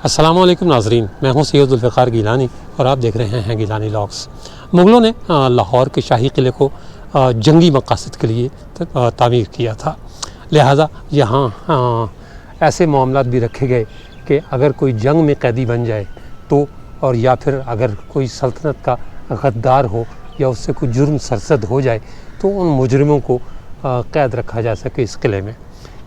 अस्सलामुअलैकुम नाज़रीन, मैं हूं सैयद ज़ुल्फ़िकार गिलानी और आप देख रहे हैं गिलानी व्लॉग्स। मुग़लों ने लाहौर के शाही किले को जंगी मक़ासद के लिए तामीर किया था, लिहाजा यहाँ ऐसे मामलात भी रखे गए कि अगर कोई जंग में कैदी बन जाए तो, और या फिर अगर कोई सल्तनत का गद्दार हो या उससे कोई जुर्म सरज़द हो जाए तो उन मुजरिमों को कैद रखा जा सके इस किले में।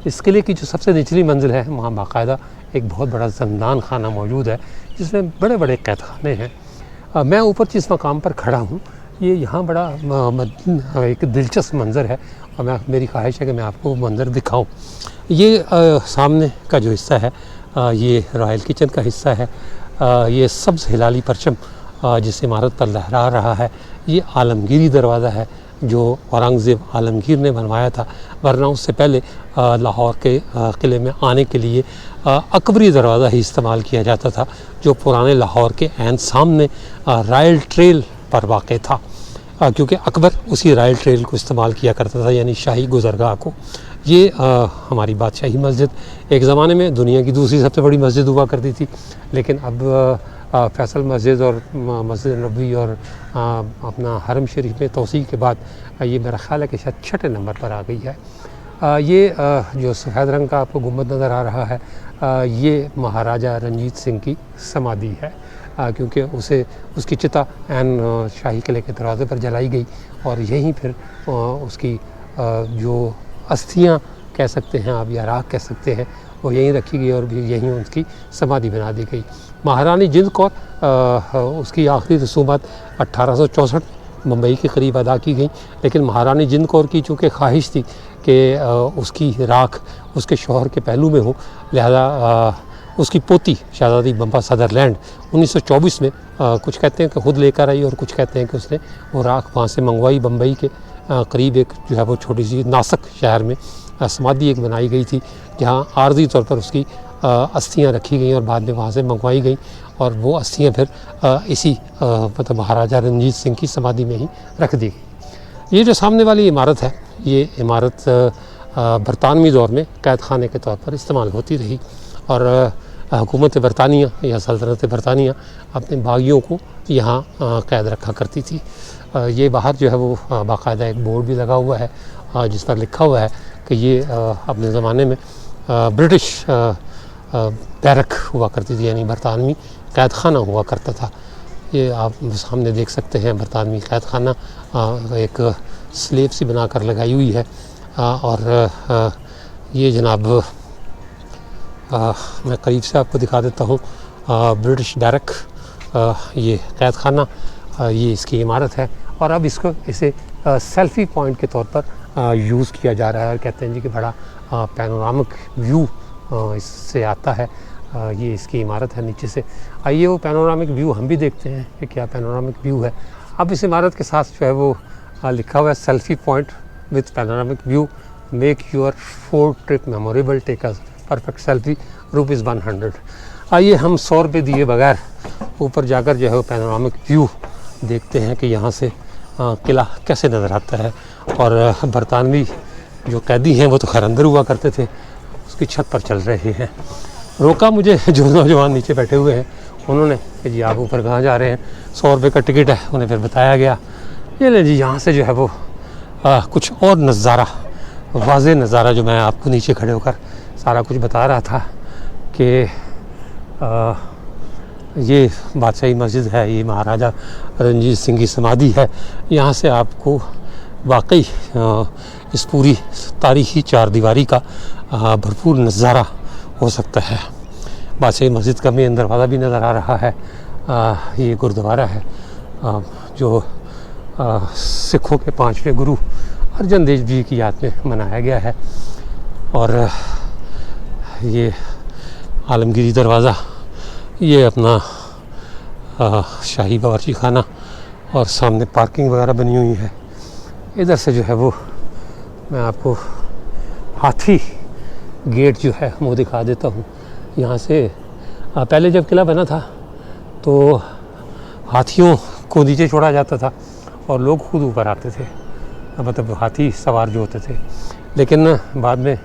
इस किले की जो सबसे निचली मंजिल है वहाँ बाकायदा एक बहुत बड़ा ज़ंदान खाना मौजूद है जिसमें बड़े बड़े कैद खाने हैं। मैं ऊपर जिस मकाम पर खड़ा हूँ ये यहाँ बड़ा एक दिलचस्प मंज़र है और मेरी ख्वाहिश है कि मैं आपको वो मंज़र दिखाऊँ। ये सामने का जो हिस्सा है ये रॉयल किचन का हिस्सा है। ये सब्ज़ हिलाली परचम जिस इमारत पर लहरा रहा है ये आलमगीरी दरवाज़ा है जो औरंगज़ेब आलमगीर ने बनवाया था, वरना उससे पहले लाहौर के किले में आने के लिए अकबरी दरवाज़ा ही इस्तेमाल किया जाता था जो पुराने लाहौर के ऐन सामने रॉयल ट्रेल पर वाक़ था, क्योंकि अकबर उसी रॉयल ट्रेल को इस्तेमाल किया करता था, यानी शाही गुज़रगाह को। ये हमारी बादशाही मस्जिद एक ज़माने में दुनिया की दूसरी सबसे बड़ी मस्जिद हुआ करती थी, लेकिन अब फैसल मस्जिद और मस्जिद नबवी और अपना हरम शरीफ में तोसी के बाद ये मेरा ख़्याल है कि शायद छठे नंबर पर आ गई है। ये जो सफ़ेद रंग का आपको गुंबद नज़र आ रहा है ये महाराजा रंजीत सिंह की समाधि है, क्योंकि उसकी चिता ऐन शाही किले के दरवाज़े पर जलाई गई और यहीं फिर उसकी जो अस्थियाँ कह सकते हैं आप या राख कह सकते हैं वो यहीं रखी गई और यहीं उसकी समाधि बना दी गई। महारानी जिंद कौर उसकी आखिरी रसूमात 1864 मुंबई के करीब अदा की गई, लेकिन महारानी जिंद कौर की चूँकि ख्वाहिश थी कि उसकी राख उसके शौहर के पहलू में हो, लिहाजा उसकी पोती शहज़ादी बम्बा सदरलैंड 1924 में कुछ कहते हैं कि खुद लेकर आई और कुछ कहते हैं कि उसने वो राख वहाँ से मंगवाई। बम्बई के करीब एक जो है वो छोटी सी नासक शहर में समाधि एक बनाई गई थी जहाँ आर्जी तौर पर उसकी अस्थियाँ रखी गई और बाद में वहाँ से मंगवाई गई और वो अस्थियाँ फिर इसी मतलब महाराजा रंजीत सिंह की समाधि में ही रख दी गई। ये जो सामने वाली इमारत है ये इमारत बरतानवी दौर में कैद खाने के तौर पर इस्तेमाल होती रही और हुकूमत बरतानिया या सल्तनत बरतानिया अपने बागियों को यहाँ कैद रखा करती थी। ये बाहर जो है वो बाकायदा एक बोर्ड भी लगा हुआ है जिस पर लिखा हुआ है कि ये अपने ज़माने में ब्रिटिश बैरक हुआ करती थी, यानी बरतानवी कैद खाना हुआ करता था। ये आप सामने देख सकते हैं बरतानवी कैद खाना एक स्लेब सी बना कर लगाई हुई है और ये जनाब मैं करीब से आपको दिखा देता हूँ ब्रिटिश बैरक, ये कैद खाना, ये इसकी इमारत है और अब इसे सेल्फ़ी पॉइंट के तौर पर यूज़ किया जा रहा है और कहते हैं जी कि बड़ा पैनोरामिक व्यू इससे आता है। ये इसकी इमारत है नीचे से। आइए वो पैनोरामिक व्यू हम भी देखते हैं कि क्या पैनोरामिक व्यू है। अब इस इमारत के साथ जो है वो लिखा हुआ है selfie point with panoramic view, make your 4 trip memorable, take a perfect selfie, ₹100। आइए हम 100 रुपये दिए बगैर ऊपर जाकर जो है वो पैनोरामिक व्यू देखते हैं कि यहाँ से किला कैसे नज़र आता है। और बरतानवी जो कैदी हैं वो तो खैर अंदर हुआ करते थे, उसकी छत पर चल रहे हैं। रोका मुझे जो नौजवान नीचे बैठे हुए हैं उन्होंने कि जी आप ऊपर कहाँ जा रहे हैं, 100 रुपये का टिकट है। उन्हें फिर बताया गया ये ले जी यहाँ से जो है वो कुछ और नज़ारा, वाज़े नज़ारा जो मैं आपको नीचे खड़े होकर सारा कुछ बता रहा था कि ये बादशाही मस्जिद है, ये महाराजा रंजीत सिंह की समाधि है। यहाँ से आपको वाकई इस पूरी तारीख़ी चार दीवारी का भरपूर नज़ारा हो सकता है। बादशाही मस्जिद का मेन दरवाज़ा भी नज़र आ रहा है। ये गुरुद्वारा है जो सिखों के 5वें गुरु अर्जन देव जी की याद में मनाया गया है। और ये आलमगीरी दरवाज़ा, ये अपना शाही बावर्ची खाना और सामने पार्किंग वगैरह बनी हुई है। इधर से जो है वो मैं आपको हाथी गेट जो है वो दिखा देता हूँ। यहाँ से पहले जब किला बना था तो हाथियों को नीचे छोड़ा जाता था और लोग खुद ऊपर आते थे, मतलब हाथी सवार जो होते थे। लेकिन बाद में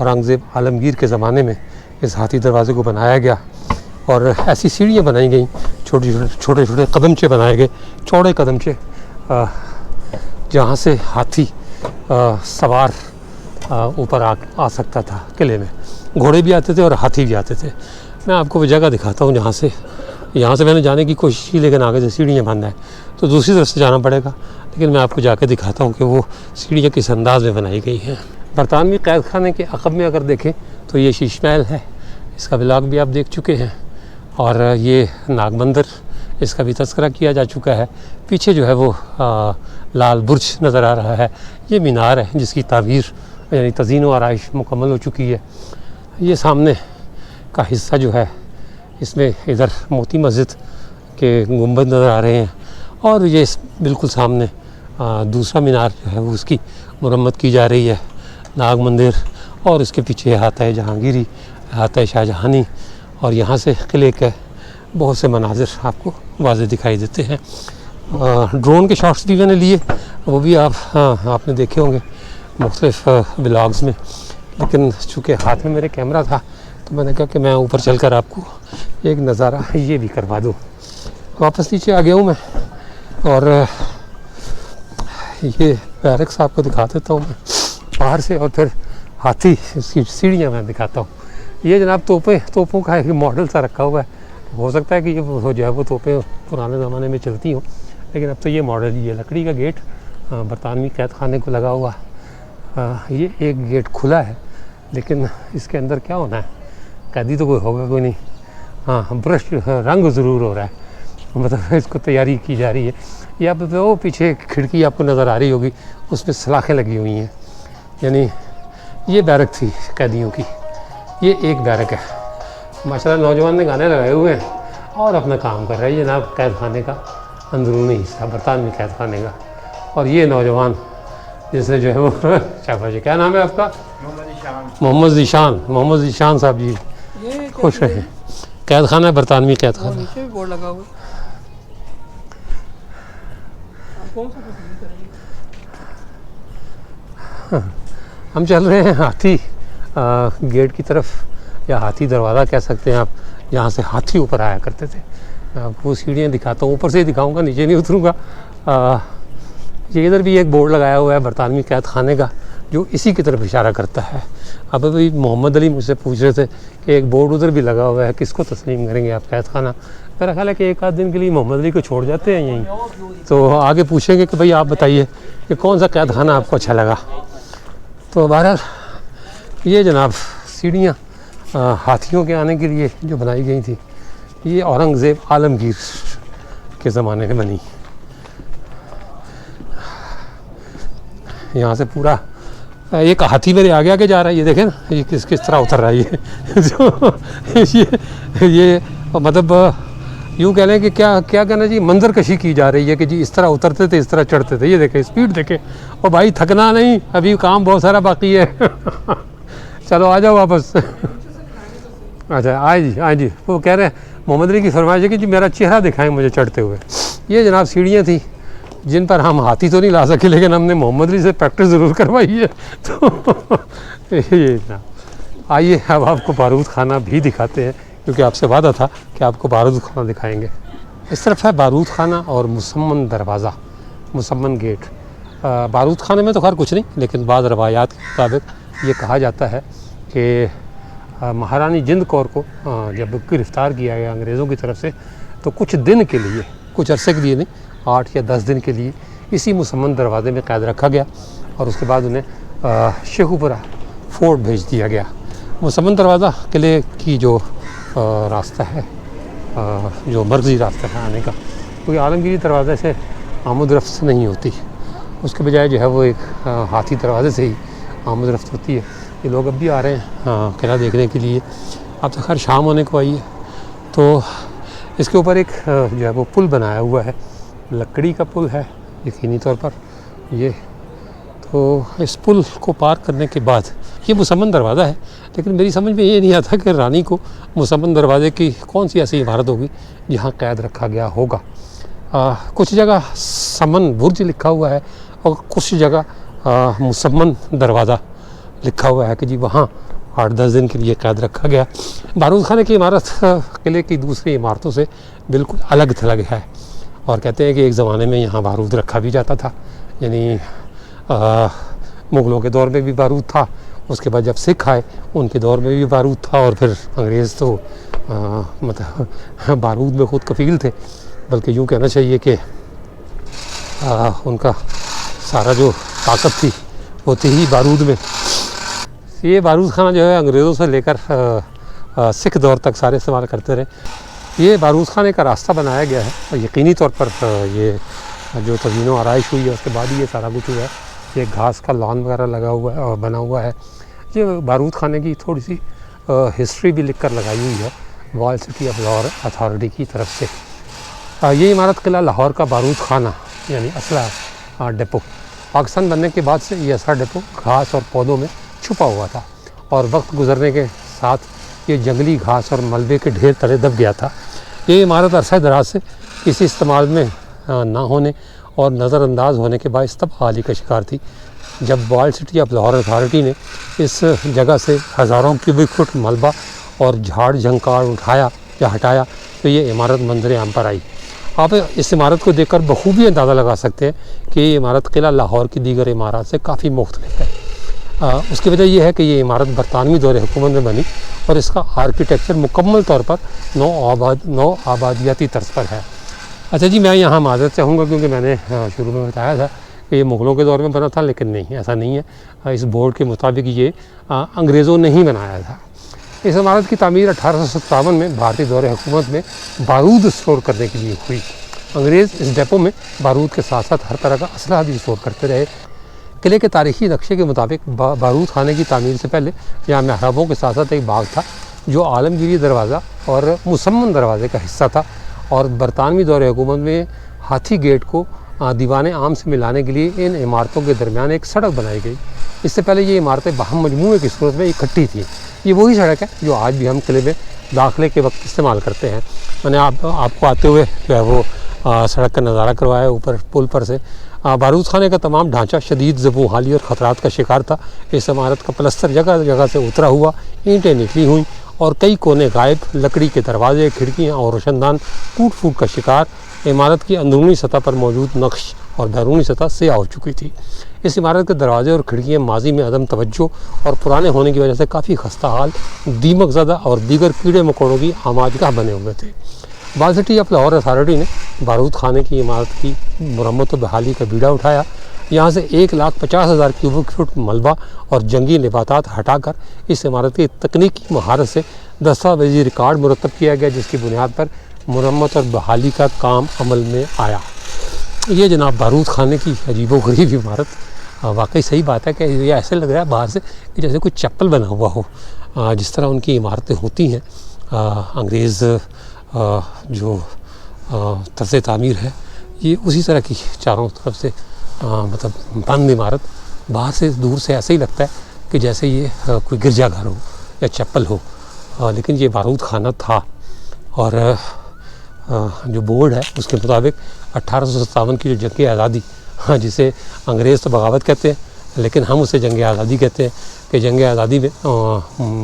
औरंगज़ेब आलमगीर के ज़माने में इस हाथी दरवाज़े को बनाया गया और ऐसी सीढ़ियाँ बनाई गई, छोटे छोटे कदमचे बनाए गए, चौड़े कदमचे, जहाँ से हाथी सवार ऊपर आ सकता था। किले में घोड़े भी आते थे और हाथी भी आते थे। मैं आपको वो जगह दिखाता हूँ जहाँ से मैंने जाने की कोशिश की, लेकिन आगे से सीढ़ियाँ बंद है तो दूसरी तरफ से जाना पड़ेगा। लेकिन मैं आपको जाकर दिखाता हूँ कि वो सीढ़ियाँ किस अंदाज में बनाई गई हैं। बरतानवी कैद खाने के अक़ब में अगर देखें तो ये शीश महल है, इसका व्लॉग भी आप देख चुके हैं। और ये नागमंदिर, इसका भी तज़किरा किया जा चुका है। पीछे जो है वो लाल बुर्ज नज़र आ रहा है। ये मीनार है जिसकी तामीर यानी तज़ीन व आराइश मुकम्मल हो चुकी है। ये सामने का हिस्सा जो है, इसमें इधर मोती मस्जिद के गुंबद नज़र आ रहे हैं, और ये बिल्कुल सामने दूसरा मीनार जो है वो उसकी मुरम्मत की जा रही है, नाग मंदिर। और इसके पीछे आता है जहांगीरी, आता है शाहजहानी, और यहाँ से किले के बहुत से मनाजिर आपको वाज़े दिखाई देते हैं। ड्रोन के शॉट्स भी मैंने लिए, वो भी आपने देखे होंगे मुख्तलिफ व्लॉग्स में, लेकिन चूँकि हाथ में मेरे कैमरा था तो मैंने कहा कि मैं ऊपर चलकर आपको एक नज़ारा ये भी करवा दूँ। वापस नीचे आ गया हूँ मैं, और ये बैरक्स आपको दिखा देता हूँ मैं बाहर से, और फिर हाथी इसकी सीढ़ियाँ मैं दिखाता हूँ। ये जनाब तोपों का एक मॉडल सा रखा हुआ है। हो सकता है कि ये जो है वो तोपें पुराने ज़माने में चलती हों, लेकिन अब तो ये मॉडल ही है। लकड़ी का गेट बरतानवी कैद खाने को लगा हुआ। ये एक गेट खुला है, लेकिन इसके अंदर क्या होना है, कैदी तो कोई होगा कोई नहीं। हाँ, ब्रश रंग ज़रूर हो रहा है, मतलब इसको तैयारी की जा रही है। या पे वो पीछे खिड़की आपको नज़र आ रही होगी, उसमें सलाखें लगी हुई हैं, यानी ये बैरक थी कैदियों की। ये एक बैरक है। माशाल्लाह नौजवान ने गाने लगाए हुए हैं और अपना काम कर रहा है। ये जनाब कैद खाने का अंदरूनी हिस्सा, बरतानवी कैद खाने का। और ये नौजवान जिसने जो है वो शाबाश, क्या नाम है आपका? मोहम्मद ज़ीशान साहब जी, खुश रहे। कैद खाना है, बरतानवी कैद खाना। नीचे भी बोर्ड लगा हुआ। हम चल रहे हैं हाथी गेट की तरफ, या हाथी दरवाज़ा कह सकते हैं आप, जहाँ से हाथी ऊपर आया करते थे। मैं आपको सीढ़ियाँ दिखाता हूँ, ऊपर से ही दिखाऊंगा, नीचे नहीं उतरूँगा। ये इधर भी एक बोर्ड लगाया हुआ है बरतानवी कैद खाने का, जो इसी की तरफ इशारा करता है। अब अभी मोहम्मद अली मुझसे पूछ रहे थे कि एक बोर्ड उधर भी लगा हुआ है, किसको तस्लीम करेंगे आप कैद खाना। मेरा ख्याल है कि एक आध दिन के लिए मोहम्मद अली को छोड़ जाते हैं यहीं, तो आगे पूछेंगे कि भाई आप बताइए कि कौन सा कैद खाना आपको अच्छा लगा। तो बहरहाल ये जनाब सीढ़ियाँ हाथियों के आने के लिए जो बनाई गई थी, ये औरंगज़ेब आलमगीर के ज़माने में बनी। यहाँ से पूरा एक हाथी मेरे आगे आगे जा रहा है, ये देखें ना, ये किस तरह उतर रहा है ये मतलब यूँ कह लें कि क्या कहना जी, मंजर कशी की जा रही है कि जी इस तरह उतरते थे, इस तरह चढ़ते थे। ये देखें स्पीड देखें, और भाई थकना नहीं, अभी काम बहुत सारा बाकी है। चलो आ जाओ वापस। अच्छा आए जी, वो कह रहे हैं मोहम्मद अली की फरमाइश है कि जी मेरा चेहरा दिखाएं मुझे चढ़ते हुए। ये जनाब सीढ़ियाँ थी जिन पर हम हाथी तो नहीं ला सके, लेकिन हमने मोहम्मद अली से प्रैक्टिस ज़रूर करवाई है। तो ये जनाब, आइए अब आपको बारूद खाना भी दिखाते हैं, क्योंकि आपसे वादा था कि आपको बारूद खाना दिखाएंगे। इस तरफ है बारूद खाना और मुसम्मन दरवाज़ा, मुसम्मन गेट। बारूद खाने में तो खैर कुछ नहीं, लेकिन बाद रवायात के मुताबिक ये कहा जाता है कि महारानी जिंद कौर को जब गिरफ़्तार किया गया अंग्रेज़ों की तरफ से, तो कुछ दिन के लिए, कुछ अरसे के लिए नहीं, 8 या 10 दिन के लिए इसी मुसम्मन दरवाज़े में कैद रखा गया, और उसके बाद उन्हें शेखुपुरा फोर्ट भेज दिया गया। मुसम्मन दरवाज़ा किले की जो रास्ता है, जो मर्जी रास्ता है आने का, क्योंकि आलमगीरी दरवाज़े से आमद रफ्त नहीं होती, उसके बजाय जो है वो एक हाथी दरवाज़े से ही आमद रफ्त होती है। ये लोग अब भी आ रहे हैं किला देखने के लिए। अब तो खैर शाम होने को आई है। तो इसके ऊपर एक जो है वो पुल बनाया हुआ है, लकड़ी का पुल है यकीनी तौर पर ये। तो इस पुल को पार करने के बाद ये मुसम्मन दरवाज़ा है, लेकिन मेरी समझ में ये नहीं आता कि रानी को मुसम्मन दरवाज़े की कौन सी ऐसी इमारत होगी जहाँ कैद रखा गया होगा। कुछ जगह समन बुर्ज लिखा हुआ है, और कुछ जगह मुसम्मन दरवाज़ा लिखा हुआ है कि जी वहाँ 8-10 दिन के लिए कैद रखा गया। बारूद खाने की इमारत किले की दूसरी इमारतों से बिल्कुल अलग थलग है और कहते हैं कि एक ज़माने में यहाँ बारूद रखा भी जाता था, यानी मुग़लों के दौर में भी बारूद था, उसके बाद जब सिख आए उनके दौर में भी बारूद था, और फिर अंग्रेज़ तो मतलब बारूद में ख़ुद कफ़ील थे, बल्कि यूँ कहना चाहिए कि उनका सारा जो ताकत थी वो थी ही बारूद में। ये बारूद खाना जो है अंग्रेज़ों से लेकर सिख दौर तक सारे इस्तेमाल करते रहे। ये बारूद खाने का रास्ता बनाया गया है और यकीनी तौर पर ये जो तज़ीनो आराइश हुई है उसके बाद ही ये सारा कुछ हुआ है। ये घास का लॉन वगैरह लगा हुआ है और बना हुआ है। ये बारूद खाने की थोड़ी सी हिस्ट्री भी लिख कर लगाई हुई है wall city of Lahore authority की तरफ से। ये इमारत किला लाहौर का बारूद खाना यानी असला डिपो, पाकिस्तान बनने के बाद से ये असला डिपो घास और पौधों में छुपा हुआ था और वक्त गुजरने के साथ ये जंगली घास और मलबे के ढेर तले दब गया था। ये इमारत अरसा दराज से किसी इस्तेमाल में ना होने और नज़रअंदाज होने के बायस तबाही का शिकार थी। जब wall city of Lahore authority ने इस जगह से हज़ारों क्यूबिक फुट मलबा और झाड़ झंकार उठाया या हटाया तो ये इमारत मंजर आम पर आई। आप इस इमारत को देखकर बखूबी अंदाज़ा लगा सकते हैं कि ये इमारत किला लाहौर की दीगर इमारत से काफ़ी मुख्तलिफ है। उसकी वजह यह है कि ये इमारत बरतानवी दौर हुकूमत में बनी और इसका आर्किटेक्चर मुकम्मल तौर पर नौ आबादियाती तर्ज पर है। अच्छा जी, मैं यहाँ माज़रत चाहूँगा क्योंकि मैंने शुरू में बताया था कि ये मुग़लों के दौर में बना था, लेकिन नहीं, ऐसा नहीं है। इस बोर्ड के मुताबिक ये अंग्रेज़ों ने ही बनाया था। इस इमारत की तामीर 1857 में भारतीय दौर हुकूमत में बारूद स्टोर करने के लिए हुई। अंग्रेज़ इस डेपो में बारूद के साथ साथ हर तरह का असलहा भी स्टोर करते रहे। किले के तारीखी नक्शे के मुताबिक बारूद खाने की तामीर से पहले यहाँ महराबों के साथ साथ एक बाग था जो आलमगीरी दरवाज़ा और मुसम्मन दरवाज़े का हिस्सा था, और बरतानवी दौर हुकूमत में हाथी गेट को दीवान आम से मिलाने के लिए इन इमारतों के दरमियान एक सड़क बनाई गई। इससे पहले ये इमारतें बाहम मजमूए की सूरत में इकट्ठी थी। ये वही सड़क है जो आज भी हम किले में दाखिले के वक्त इस्तेमाल करते हैं। मैंने आपको आते हुए जो है वो सड़क का नज़ारा करवाया ऊपर पुल पर से। बारूद खाने का तमाम ढांचा शदीद ज़बूहाली और ख़तरात का शिकार था। इस इमारत का प्लस्तर जगह जगह से उतरा हुआ, ईंटें निकली हुई और कई कोने गायब, लकड़ी के दरवाजे, खिड़कियाँ और रोशनदान टूट फूट का शिकार। इमारत की अंदरूनी सतह पर मौजूद नक्श और बैरूनी सतह स्याह हो चुकी थी। इस इमारत के दरवाजे और खिड़कियाँ माजी में अदम तवज्जो और पुराने होने की वजह से काफ़ी खस्ता हाल, दीमक ज़दा और दीगर कीड़े मकोड़ों की आमाजगाह बने हुए थे। Wall city of Lahore authority ने बारूद खाने की इमारत की मुरम्मत व बहाली का बीड़ा उठाया। यहाँ से 1,50,000 क्यूबिक फुट मलबा और जंगी नबातात हटाकर इस इमारत की तकनीकी महारत से दस्तावेजी रिकॉर्ड मुरतब किया गया, जिसकी बुनियाद पर मुरम्मत और बहाली का काम अमल में आया। ये जनाब बारूद खाने की अजीबोगरीब इमारत, वाकई सही बात है कि ये ऐसे लग रहा है बाहर से कि जैसे कोई चप्पल बना हुआ हो। जिस तरह उनकी इमारतें होती हैं, अंग्रेज़ जो तर्ज़ तामीर है ये उसी तरह की चारों तरफ से मतलब बंद इमारत, बाहर से दूर से ऐसे ही लगता है कि जैसे ये कोई गिरजाघर हो या चप्पल हो, लेकिन ये बारूद खाना था। और जो बोर्ड है उसके मुताबिक 1857 की जो जंग आज़ादी, जिसे अंग्रेज़ तो बगावत कहते हैं लेकिन हम उसे जंग आज़ादी कहते हैं, कि जंग आज़ादी में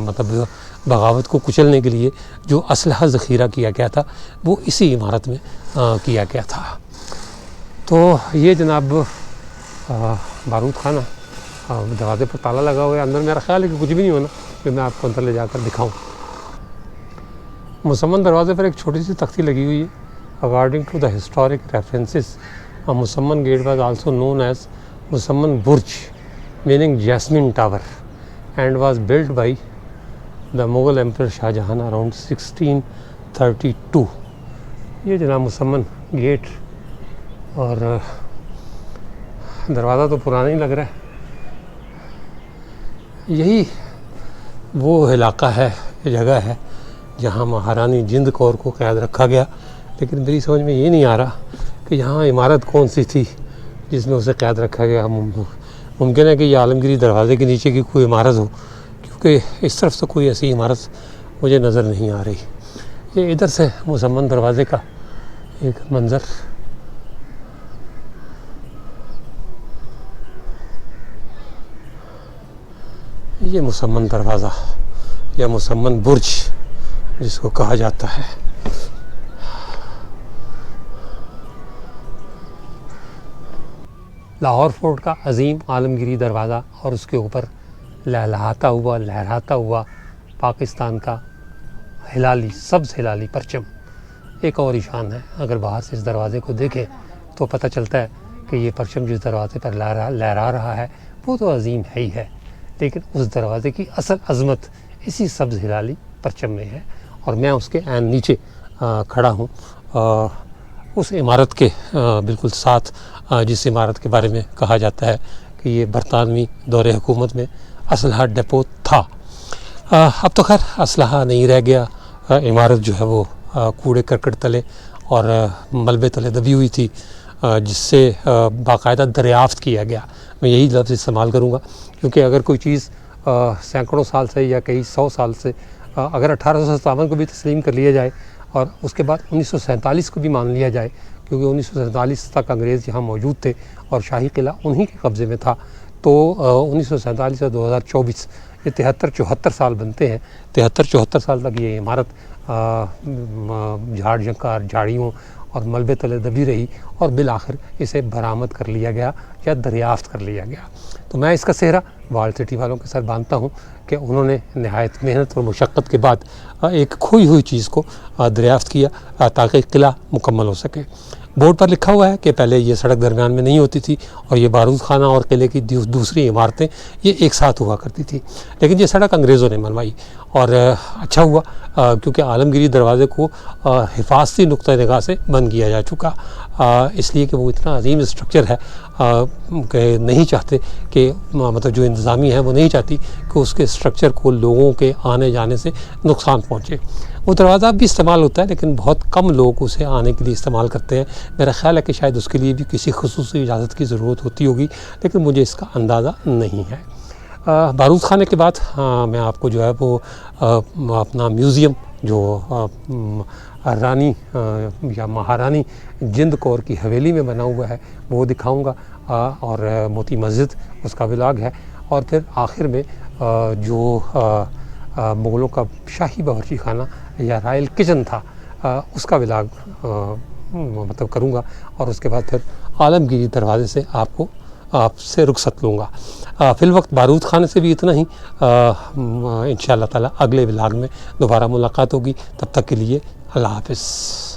मतलब बगावत को कुचलने के लिए जो असलहा ज़ख़ीरा किया गया था वो इसी इमारत में किया गया था। तो ये जनाब बारूद खाना, दरवाज़े पर ताला लगा हुआ है, अंदर मेरा ख्याल है कि कुछ भी नहीं होना, फिर मैं आपको अंदर ले जाकर दिखाऊं। मुसम्मन दरवाज़े पर एक छोटी सी तख्ती लगी हुई है। According to the historic references, Musamman gate was also known as Musamman Burj meaning jasmine tower and was built by the Mughal emperor Shahjahan around 1632। ये जनाब मुसम्मन गेट, और दरवाज़ा तो पुराना ही लग रहा है। यही वो इलाका है, जगह है जहाँ महारानी जिंद कौर को कैद रखा गया, लेकिन मेरी समझ में ये नहीं आ रहा कि यहाँ इमारत कौन सी थी जिसमें उसे कैद रखा गया। मुमकिन है कि ये आलमगीरी दरवाज़े के नीचे की कोई इमारत हो, क्योंकि इस तरफ से कोई ऐसी इमारत मुझे नज़र नहीं आ रही। ये इधर से मुसम्मन दरवाज़े का एक मंज़र। ये मुसम्मन दरवाज़ा या मुसम्मन बुर्ज जिसको कहा जाता है। लाहौर फोर्ट का अजीम आलमगीरी दरवाज़ा और उसके ऊपर लहलहाता हुआ पाकिस्तान का हिलाली, सब्ज़ हिलाली परचम एक और निशान है। अगर बाहर से इस दरवाज़े को देखें तो पता चलता है कि ये परचम जिस दरवाज़े पर लहरा रहा है वो तो अजीम है ही है, लेकिन उस दरवाज़े की असल अज़मत इसी सब्ज़ हिलाली परचम में है। और मैं उसके ऐन नीचे खड़ा हूँ, उस इमारत के बिल्कुल साथ, जिस इमारत के बारे में कहा जाता है कि ये बरतानवी दौरे हुकूमत में असलहा डिपो था। अब तो खैर असलहा नहीं रह गया। इमारत जो है वो कूड़े करकट तले और मलबे तले दबी हुई थी, जिससे बाकायदा दरियाफ्त किया गया। मैं यही लफ्ज़ इस्तेमाल करूँगा क्योंकि अगर कोई चीज़ सैकड़ों साल से या कई 100 साल से अगर 1857 को भी तस्लीम कर लिया जाए और उसके बाद 1947 को भी मान लिया जाए, क्योंकि 1947 तक अंग्रेज़ यहाँ मौजूद थे और शाही किला उन्हीं के कब्ज़े में था, तो 1947 से 2024 ये 73-74 साल बनते हैं। 73-74 साल तक ये इमारत झाड़ झंकार, झाड़ियों और मलबे तले दबी रही और बिल आखिर इसे बरामद कर लिया गया या दरियाफ्त कर लिया गया। तो मैं इसका सेहरा वाल सिटी वालों के साथ बांधता हूँ कि उन्होंने नहायत मेहनत और मुशक्क़त के बाद एक खोई हुई चीज़ को दरियाफ्त किया ताकि किला मुकम्मल हो सके। बोर्ड पर लिखा हुआ है कि पहले ये सड़क दरमियान में नहीं होती थी और ये बारूद खाना और किले की दूसरी इमारतें ये एक साथ हुआ करती थी, लेकिन ये सड़क अंग्रेज़ों ने बनवाई और अच्छा हुआ क्योंकि आलमगीरी दरवाज़े को हिफाजती नुक्ता निगाह से बंद किया जा चुका, इसलिए कि वो इतना अजीम स्ट्रक्चर है कि नहीं चाहते कि मतलब जो इंतज़ामी है वो नहीं चाहती कि उसके स्ट्रक्चर को लोगों के आने जाने से नुकसान पहुँचे। वो दरवाज़ा भी इस्तेमाल होता है लेकिन बहुत कम लोग उसे आने के लिए इस्तेमाल करते हैं। मेरा ख़्याल है कि शायद उसके लिए भी किसी ख़ुसूसी इजाज़त की ज़रूरत होती होगी, लेकिन मुझे इसका अंदाज़ा नहीं है। बारूद खाने के बाद मैं आपको जो है वो अपना म्यूज़ियम जो रानी या महारानी जिंद कौर की हवेली में बना हुआ है वो दिखाऊंगा, और मोती मस्जिद उसका व्लॉग है, और फिर आखिर में जो मुग़लों का शाही बावर्ची खाना या रॉयल किचन था उसका व्लॉग मतलब करूँगा, और उसके बाद फिर आलमगीरी दरवाज़े से आपसे रुखसत लूँगा। फ़िल वक्त बारूद खाने से भी इतना ही। इंशाअल्लाह ताला अगले व्लॉग में दोबारा मुलाकात होगी, तब तक के लिए अल्लाह हाफ़िज़।